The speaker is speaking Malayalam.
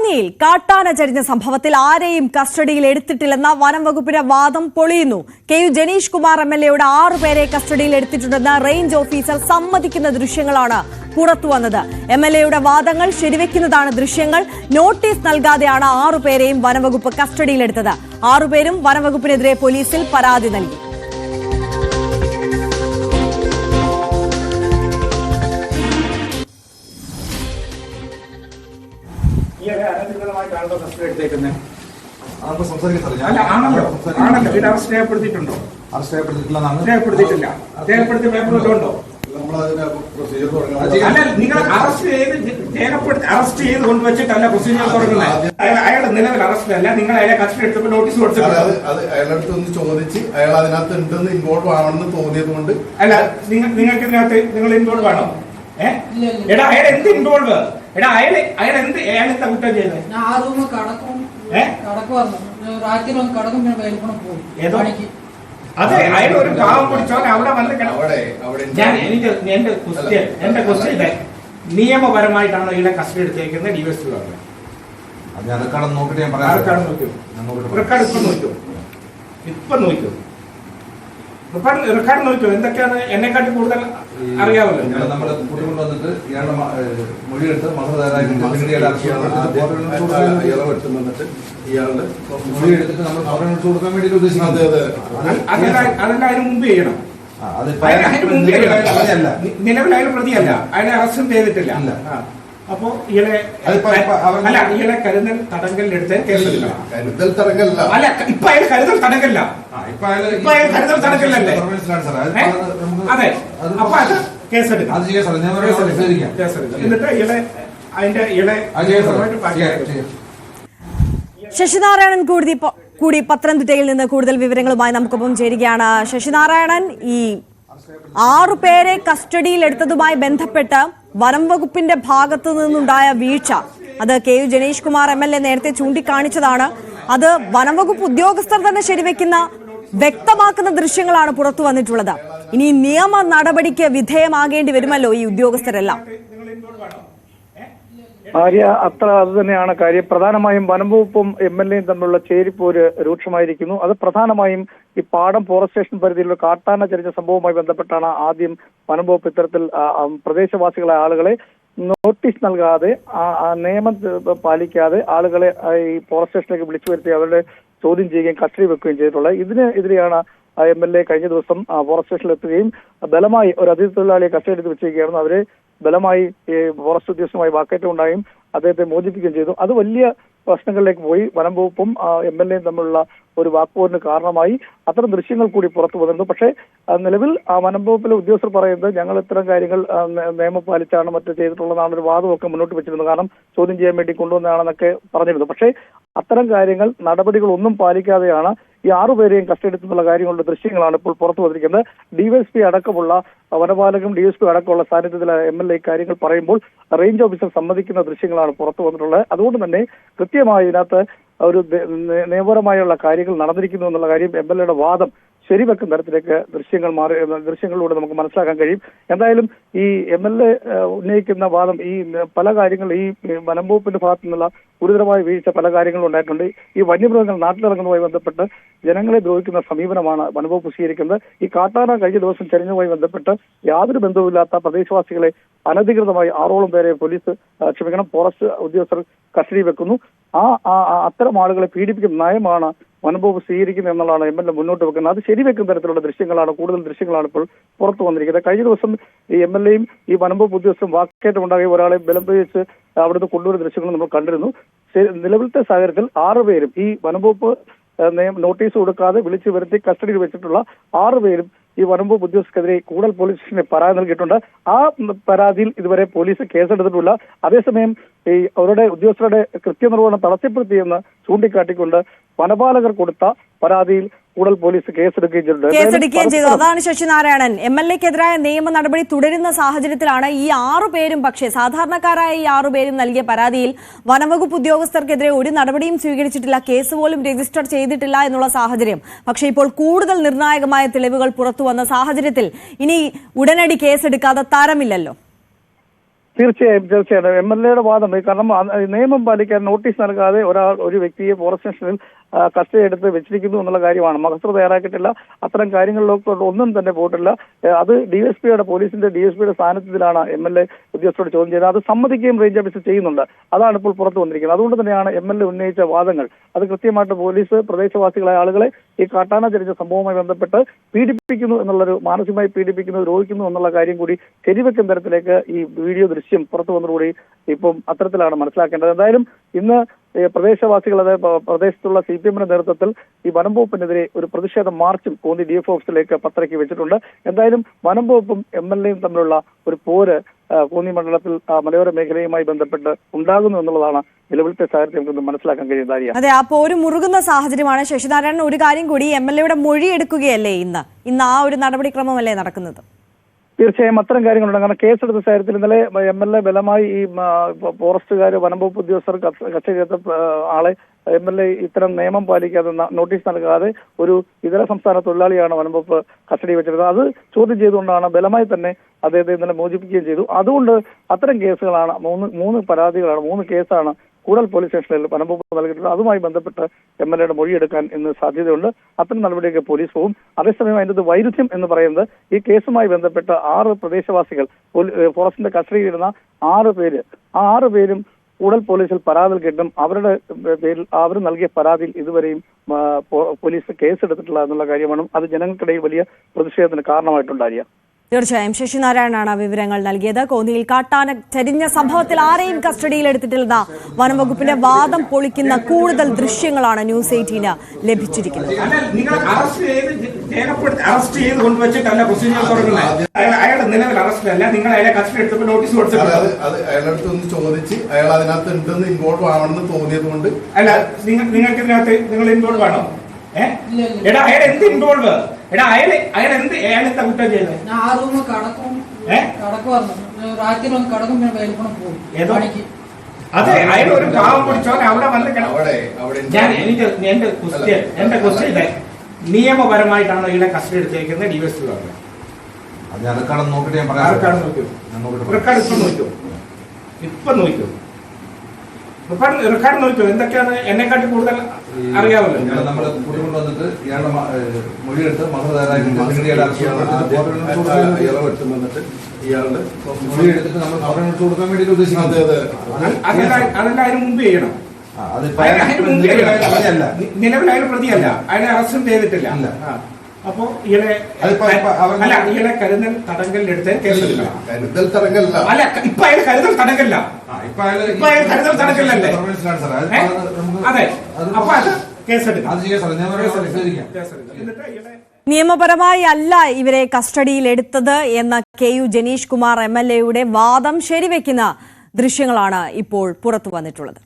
കോന്നിയിൽ കാട്ടാന ചരിഞ്ഞ സംഭവത്തിൽ ആരെയും കസ്റ്റഡിയിൽ എടുത്തിട്ടില്ലെന്ന വനം വകുപ്പിന്റെ വാദം പൊളിയുന്നു. KU ജനീഷ് കുമാർ MLAയുടെ 6 പേരെ കസ്റ്റഡിയിൽ എടുത്തിട്ടുണ്ടെന്ന് റേഞ്ച് ഓഫീസർ സമ്മതിക്കുന്ന ദൃശ്യങ്ങളാണ് പുറത്തുവന്നത്. MLAയുടെ വാദങ്ങൾ ശരിവെക്കുന്നതാണ് ദൃശ്യങ്ങൾ. നോട്ടീസ് നൽകാതെയാണ് 6 പേരെയും വനംവകുപ്പ് കസ്റ്റഡിയിലെടുത്തത്. 6 പേരും വനംവകുപ്പിനെതിരെ പോലീസിൽ പരാതി നൽകി. നിങ്ങൾ അറസ്റ്റ് ചെയ്ത് കൊണ്ടുവച്ചിട്ടല്ല പ്രൊസീജിയർ തുടങ്ങുന്നത്. അയാളുടെ നിലവിൽ അറസ്റ്റിലല്ല, നിങ്ങൾ അയാളെ കസ്റ്റഡി എടുത്തപ്പോൾ നോട്ടീസ് കൊടുത്തിട്ടുണ്ട്. അത് അയാളടുത്ത് ഒന്ന് ചോദിച്ച് അയാൾ അതിനകത്ത് ഉണ്ടെന്ന് ഇൻവോൾവ് ആവണമെന്ന് തോന്നിയത് കൊണ്ട് അല്ല, നിങ്ങൾക്ക് ഇതിനകത്ത് നിങ്ങൾ ഇൻവോൾവ് ആണോ? എടാ അയാൾ എന്ത് ഇൻവോൾവ്? എടാ അയാൾ എന്താ കുറ്റം ചെയ്തത്? അതെ, അയാൾ ഒരു പാവം പിടിച്ചോ അവിടെ വന്ന് എന്റെ ക്വസ്റ്റ്യൻ നിയമപരമായിട്ടാണോ ഇവിടെ കസ്റ്റഡി എടുത്തേക്കുന്നത്? DSP ഇപ്പൊ നോക്കൂ റെക്കോർഡ് നോക്കൂ. എന്തൊക്കെയാണ് എന്നെക്കാട്ടി കൂടുതൽ അറിയാമല്ലോ. നമ്മൾ കൂട്ടിക്കൊണ്ടുവന്നിട്ട് ഇയാളുടെ മൊഴിയെടുത്ത് മൊഴി എടുത്തിട്ട് നമ്മൾ മൊഴി കൊടുക്കാൻ വേണ്ടി ഉദ്ദേശിക്കുന്നത് അതെല്ലാം അതിന് മുമ്പ് ചെയ്യണം. നിലവിൽ അയാൾ പ്രതിയല്ല, അയാളെ അറസ്റ്റും ചെയ്തിട്ടില്ല. അപ്പോ ഇയാളെ കരുതൽ തടങ്കലിലെടുത്ത് കേസെടുക്കണം. അല്ല, ഇപ്പൊ അയാൾ കരുതൽ തടങ്കലില്ല. കരുതൽ തടങ്കലല്ലേ? അതെ, അപ്പൊ അത് കേസെടുക്കാം. എന്നിട്ട് ശശിനാരായണൻ കൂടി പത്തനംതിട്ടയിൽ നിന്ന് കൂടുതൽ വിവരങ്ങളുമായി നമുക്കൊപ്പം ചേരുകയാണ്. ശശിനാരായണൻ, ഈ 6 പേരെ കസ്റ്റഡിയിലെടുത്തതുമായി ബന്ധപ്പെട്ട് വനം വകുപ്പിന്റെ ഭാഗത്തു നിന്നുണ്ടായ വീഴ്ച, അത് KU ജനീഷ് കുമാർ MLA നേരത്തെ ചൂണ്ടിക്കാണിച്ചതാണ്. അത് വനം വകുപ്പ് ഉദ്യോഗസ്ഥർ തന്നെ ശരിവെക്കുന്ന വ്യക്തമാക്കുന്ന ദൃശ്യങ്ങളാണ് പുറത്തു വന്നിട്ടുള്ളത്. ഇനി നിയമ നടപടിക്ക് വിധേയമാകേണ്ടി വരുമല്ലോ ഈ ഉദ്യോഗസ്ഥരെല്ലാം. അത് തന്നെയാണ് കാര്യം. പ്രധാനമായും വനം വകുപ്പും MLAയും തമ്മിലുള്ള ചേരിപ്പോര് രൂക്ഷമായിരിക്കുന്നു. അത് പ്രധാനമായും ഈ പാടം ഫോറസ്റ്റ് സ്റ്റേഷൻ പരിധിയിലുള്ള കാട്ടാന ചരിഞ്ഞ സംഭവവുമായി ബന്ധപ്പെട്ടാണ് ആദ്യം വനം വകുപ്പ് ഇത്തരത്തിൽ പ്രദേശവാസികളായ ആളുകളെ നോട്ടീസ് നൽകാതെ, നിയമം പാലിക്കാതെ ആളുകളെ ഈ ഫോറസ്റ്റ് സ്റ്റേഷനിലേക്ക് വിളിച്ചു വരുത്തി അവരുടെ ചോദ്യം ചെയ്യുകയും കസ്റ്റഡി വെക്കുകയും ചെയ്തിട്ടുള്ളത്. ഇതിനെതിരെയാണ് MLA കഴിഞ്ഞ ദിവസം ഫോറസ്റ്റ് സ്റ്റേഷനിലെത്തുകയും ബലമായി ഒരു അതിഥി തൊഴിലാളിയെ കസ്റ്റഡി എടുത്ത് വെച്ചിരിക്കുകയായിരുന്നു. അവരെ ബലമായി ഫോറസ്റ്റ് ഉദ്യോഗസ്ഥരുമായി വാക്കേറ്റം ഉണ്ടായും അദ്ദേഹത്തെ മോചിപ്പിക്കുകയും ചെയ്തു. അത് വലിയ പ്രശ്നങ്ങളിലേക്ക് പോയി. വനം വകുപ്പും MLAയും തമ്മിലുള്ള ഒരു വാക്പോരിന് കാരണമായി. അത്തരം ദൃശ്യങ്ങൾ കൂടി പുറത്തു വന്നിരുന്നു. പക്ഷേ നിലവിൽ വനം വകുപ്പിലെ ഉദ്യോഗസ്ഥർ പറയുന്നത് ഞങ്ങൾ ഇത്തരം കാര്യങ്ങൾ നിയമം പാലിച്ചാണ് മറ്റു ചെയ്തിട്ടുള്ളതാണ് ഒരു വാദമൊക്കെ മുന്നോട്ട് വെച്ചിരുന്നു. കാരണം ചോദ്യം ചെയ്യാൻ വേണ്ടി കൊണ്ടുവന്നതാണെന്നൊക്കെ പറഞ്ഞിരുന്നു. പക്ഷേ അത്തരം കാര്യങ്ങൾ നടപടികളൊന്നും പാലിക്കാതെയാണ് ഈ 6 പേരെയും കസ്റ്റഡി എടുത്തുള്ള കാര്യങ്ങളുടെ ദൃശ്യങ്ങളാണ് ഇപ്പോൾ പുറത്തു വന്നിരിക്കുന്നത്. DSP അടക്കമുള്ള വനപാലകരും DSP അടക്കമുള്ള സാന്നിധ്യത്തിൽ MLA കാര്യങ്ങൾ പറയുമ്പോൾ റേഞ്ച് ഓഫീസർ സമ്മതിക്കുന്ന ദൃശ്യങ്ങളാണ് പുറത്തു വന്നിട്ടുള്ളത്. അതുകൊണ്ട് തന്നെ കൃത്യമായി ഇതിനകത്ത് ഒരു നിയമപരമായുള്ള കാര്യങ്ങൾ നടന്നിരിക്കുന്നു എന്നുള്ള കാര്യം MLAയുടെ വാദം ശരിവെക്കുന്ന തരത്തിലേക്ക് ദൃശ്യങ്ങളിലൂടെ നമുക്ക് മനസ്സിലാക്കാൻ കഴിയും. എന്തായാലും ഈ MLA ഉന്നയിക്കുന്ന വാദം ഈ പല കാര്യങ്ങൾ ഈ വനം വകുപ്പിന്റെ ഭാഗത്തു നിന്നുള്ള ഗുരുതരമായ വീഴ്ച പല കാര്യങ്ങളും ഉണ്ടായിട്ടുണ്ട്. ഈ വന്യമൃഗങ്ങൾ നാട്ടിലിറങ്ങുന്നതുമായി ബന്ധപ്പെട്ട് ജനങ്ങളെ ദ്രോഹിക്കുന്ന സമീപനമാണ് വനംവകുപ്പ് സ്വീകരിക്കുന്നത്. ഈ കാട്ടാന കഴിഞ്ഞ ദിവസം ചരിഞ്ഞതുമായി ബന്ധപ്പെട്ട് യാതൊരു ബന്ധവുമില്ലാത്ത പ്രദേശവാസികളെ അനധികൃതമായി 6ഓളം പേരെ ഫോറസ്റ്റ് ഉദ്യോഗസ്ഥർ കസ്റ്റഡി വെക്കുന്നു. അത്തരം ആളുകളെ പീഡിപ്പിക്കുന്ന നയമാണ് വനംവകുപ്പ് സ്വീകരിക്കുന്നത് എന്നുള്ളതാണ് MLA മുന്നോട്ട് വെക്കുന്നത്. അത് ശരിവെക്കുന്ന തരത്തിലുള്ള ദൃശ്യങ്ങളാണ്, കൂടുതൽ ദൃശ്യങ്ങളാണ് ഇപ്പോൾ പുറത്തു വന്നിരിക്കുന്നത്. കഴിഞ്ഞ ദിവസം ഈ MLAയും ഈ വനംവകുപ്പ് ഉദ്യോഗസ്ഥരും വാക്കേറ്റം ഉണ്ടാകുകയും ഒരാളെ ബലം പ്രയോഗിച്ച് അവിടുന്ന് കൊണ്ടുവരുന്ന ദൃശ്യങ്ങൾ നമ്മൾ കണ്ടിരുന്നു. നിലവിലത്തെ സാഹചര്യത്തിൽ 6 പേരും ഈ വനംവകുപ്പ് നോട്ടീസ് കൊടുക്കാതെ വിളിച്ചു വരുത്തി കസ്റ്റഡിയിൽ വെച്ചിട്ടുള്ള 6 പേരും ഈ വനംവകുപ്പ് ഉദ്യോഗസ്ഥർക്കെതിരെ കൂടൽ പോലീസ് സ്റ്റേഷനിൽ പരാതി നൽകിയിട്ടുണ്ട്. ആ പരാതിയിൽ ഇതുവരെ പോലീസ് കേസെടുത്തിട്ടില്ല. അതേസമയം ഈ അവരുടെ ഉദ്യോഗസ്ഥരുടെ കൃത്യനിർവഹണം തടസ്സപ്പെടുത്തിയെന്ന് ചൂണ്ടിക്കാട്ടിക്കൊണ്ട് വനപാലകർ കൊടുത്ത പരാതിയിൽ കൂടൽ പോലീസ് കേസെടുക്കുകയും ചെയ്തു. അതാണ് ശശിനാരായണൻ. MLAക്കെതിരായ നിയമ നടപടി തുടരുന്ന സാഹചര്യത്തിലാണ് ഈ 6 പേരും, പക്ഷേ സാധാരണക്കാരായ ഈ 6 പേരും നൽകിയ പരാതിയിൽ വനംവകുപ്പ് ഉദ്യോഗസ്ഥർക്കെതിരെ ഒരു നടപടിയും സ്വീകരിച്ചിട്ടില്ല, കേസ് പോലും രജിസ്റ്റർ ചെയ്തിട്ടില്ല എന്നുള്ള സാഹചര്യം. പക്ഷേ ഇപ്പോൾ കൂടുതൽ നിർണായകമായ തെളിവുകൾ പുറത്തു വന്ന സാഹചര്യത്തിൽ ഇനി ഉടനടി കേസെടുക്കാതെ തരമില്ലല്ലോ. തീർച്ചയായും MLA വാദം കാരണം നിയമം പാലിക്കാൻ നോട്ടീസ് നൽകാതെ ഒരു വ്യക്തിയെ ഫോറസ്റ്റ് സ്റ്റേഷനിൽ കസ്റ്റഡി എടുത്ത് വെച്ചിരിക്കുന്നു എന്നുള്ള കാര്യമാണ്. മഹസർ തയ്യാറാക്കിയിട്ടില്ല, അത്തരം കാര്യങ്ങളിലൊക്കെ ഒന്നും തന്നെ പോയിട്ടില്ല. അത് പോലീസിന്റെ DSPയുടെ സ്ഥാനത്തിലാണ് MLA ഉദ്യോഗസ്ഥരോട് ചോദ്യം ചെയ്തത്. അത് സമ്മതിക്കുകയും റേഞ്ച് ഓഫീസർ ചെയ്യുന്നുണ്ട്. അതാണ് ഇപ്പോൾ പുറത്തു വന്നിരിക്കുന്നത്. അതുകൊണ്ട് തന്നെയാണ് MLA ഉന്നയിച്ച വാദങ്ങൾ അത് കൃത്യമായിട്ട് പോലീസ് പ്രദേശവാസികളായ ആളുകളെ ഈ കാട്ടാന ചരിച്ച സംഭവവുമായി ബന്ധപ്പെട്ട് പീഡിപ്പിക്കുന്നു എന്നുള്ളൊരു മാനസികമായി പീഡിപ്പിക്കുന്നു, ദ്രോഹിക്കുന്നു എന്നുള്ള കാര്യം കൂടി ശരിവെക്കുന്ന തരത്തിലേക്ക് ഈ വീഡിയോ ദൃശ്യം പുറത്തു വന്നതോടുകൂടി ഇപ്പം അത്തരത്തിലാണ് മനസ്സിലാക്കേണ്ടത്. എന്തായാലും ഇന്ന് പ്രദേശവാസികൾ പ്രദേശത്തുള്ള CPMന്റെ നേതൃത്വത്തിൽ ഈ വനം വകുപ്പിനെതിരെ ഒരു പ്രതിഷേധ മാർച്ചും കോന്നി DF ഓഫീസിലേക്ക് പത്രയ്ക്ക് വെച്ചിട്ടുണ്ട്. എന്തായാലും വനം വകുപ്പും MLAയും തമ്മിലുള്ള ഒരു പോര് കോന്നി മണ്ഡലത്തിൽ മലയോര മേഖലയുമായി ബന്ധപ്പെട്ട് ഉണ്ടാകുന്നു എന്നുള്ളതാണ് നിലവിലത്തെ സാഹചര്യം നമുക്ക് മനസ്സിലാക്കാൻ കഴിയുന്ന. അതെ, ആ പോര് മുറുകുന്ന സാഹചര്യമാണ്. ശശിനാരായണൻ, ഒരു കാര്യം കൂടി, MLAയുടെ മൊഴി എടുക്കുകയല്ലേ ഇന്ന് ആ ഒരു നടപടിക്രമമല്ലേ നടക്കുന്നത്? തീർച്ചയായും അത്തരം കാര്യങ്ങളുണ്ട്. കാരണം കേസെടുത്ത സാഹചര്യത്തിൽ ഇന്നലെ MLA ബലമായി ഈ ഫോറസ്റ്റുകാർ വനം വകുപ്പ് ഉദ്യോഗസ്ഥർ കസ്റ്റഡി എടുത്ത ആളെ MLA ഇത്തരം നിയമം പാലിക്കാതെ നോട്ടീസ് നൽകാതെ ഒരു ഇതര സംസ്ഥാന തൊഴിലാളിയാണ് വനം വകുപ്പ് കസ്റ്റഡി വെച്ചിരുന്നത്. അത് ചോദ്യം ചെയ്തുകൊണ്ടാണ് ബലമായി തന്നെ അദ്ദേഹത്തെ ഇന്നലെ മോചിപ്പിക്കുകയും ചെയ്തു. അതുകൊണ്ട് അത്തരം കേസുകളാണ് മൂന്ന് പരാതികളാണ്, 3 കേസാണ് കൂടൽ പോലീസ് സ്റ്റേഷനിൽ വനം വകുപ്പ് നൽകിയിട്ടുള്ളത്. അതുമായി ബന്ധപ്പെട്ട് MLAയുടെ മൊഴിയെടുക്കാൻ ഇന്ന് സാധ്യതയുണ്ട്. അത്തരം നടപടിയൊക്കെ പോലീസ് പോകും. അതേസമയം അതിൻ്റെ വൈരുദ്ധ്യം എന്ന് പറയുന്നത് ഈ കേസുമായി ബന്ധപ്പെട്ട് 6 പ്രദേശവാസികൾ ഫോറസ്റ്റിന്റെ കസ്റ്റഡിയിലിരുന്ന 6 പേര്, ആ 6 പേരും കൂടൽ പോലീസിൽ പരാതി നൽകിയിട്ടും അവരുടെ പേരിൽ അവർ നൽകിയ പരാതിയിൽ ഇതുവരെയും പോലീസ് കേസെടുത്തിട്ടില്ല എന്നുള്ള കാര്യമാണ്. അത് ജനങ്ങൾക്കിടയിൽ വലിയ പ്രതിഷേധത്തിന് കാരണമായിട്ടുണ്ടായിരിക. തീർച്ചയായും ശശിനാരായണനാണ് വിവരങ്ങൾ നൽകിയത്. കോന്നിയിൽ കാട്ടാന ചരിഞ്ഞ സംഭവത്തിൽ ആരെയും കസ്റ്റഡിയിൽ എടുത്തിട്ടില്ലെന്ന വനം വകുപ്പിന്റെ വാദം പൊളിക്കുന്ന കൂടുതൽ ദൃശ്യങ്ങളാണ് ന്യൂസ് 18 ലഭിച്ചിരിക്കുന്നത്. നിങ്ങൾ അറസ്റ്റ് ചെയ്ത് കൊണ്ടുവച്ചിട്ടല്ല പ്രൊസീജിയർ തുടങ്ങുന്നത്. അയാളുടെ നിലവിൽ അറസ്റ്റിലല്ല, നിങ്ങൾ അയാളെ കസ്റ്റഡി എടുത്തപ്പോൾ നോട്ടീസ് കൊടുത്തിട്ടുണ്ട്. അത് അയാളുടെ അടുത്ത് ഒന്ന് ചോദിച്ച് അയാൾ അതിനകത്ത് ഉണ്ടെന്ന് ഇൻവോൾവ് ആവണമെന്ന് തോന്നിയത് കൊണ്ട്. അല്ല, നിങ്ങൾക്ക് ഇതിനകത്ത് നിങ്ങൾ ഇൻവോൾവ് ആണോ? എടാ, അയാൾ എന്ത് ഇൻവോൾവ്? എടാ, അയാൾ എന്താ കുറ്റം ചെയ്തത്? അതെ, അയാൾ ഒരു പാവം പിടിച്ചോൻ അവിടെ വന്ന് എന്റെ ക്വസ്റ്റ്യൻ നിയമപരമായിട്ടാണോ ഇവിടെ കസ്റ്റഡി എടുത്തേക്കുന്നത്? DSP പറഞ്ഞു. ഇപ്പൊ നോക്കൂ റെക്കോർഡ് നോക്കൂ, എന്തൊക്കെയാണ് എന്നെക്കാട്ടി കൂടുതൽ അറിയാമല്ലോ. നമ്മള് കൂട്ടിക്കൊണ്ടുവന്നിട്ട് ഇയാളുടെ മൊഴിയെടുത്ത് മഹസർ തയ്യാറാക്കി മൊഴിയെടുത്തിട്ട് നമ്മൾ ഫോറിനോട്ട് കൊടുക്കാൻ വേണ്ടി ഉദ്ദേശിക്കുന്നത്. അതെല്ലാം അതിന് മുമ്പ് ചെയ്യണം. നിലവിൽ അയാൾ പ്രതിയല്ല, അയാളെ അറസ്റ്റും ചെയ്തിട്ടില്ല. അപ്പോ ഇയാളെ കരുതൽ തടങ്കലിലെടുത്ത് കേസെടുക്കണം. കരുതൽ തടങ്കല്ല, അല്ല, ഇപ്പൊ അയാൾ കരുതൽ തടങ്കല്ല, കരുതൽ തടങ്കലല്ലേ? അതെ, അപ്പൊ അത് കേസെടുക്കാം. നിയമപരമായി അല്ല ഇവരെ കസ്റ്റഡിയിൽ എടുത്തത് എന്ന KU ജനീഷ് കുമാർ MLAയുടെ വാദം ശരിവെക്കുന്ന ദൃശ്യങ്ങളാണ് ഇപ്പോൾ പുറത്തു വന്നിട്ടുള്ളത്.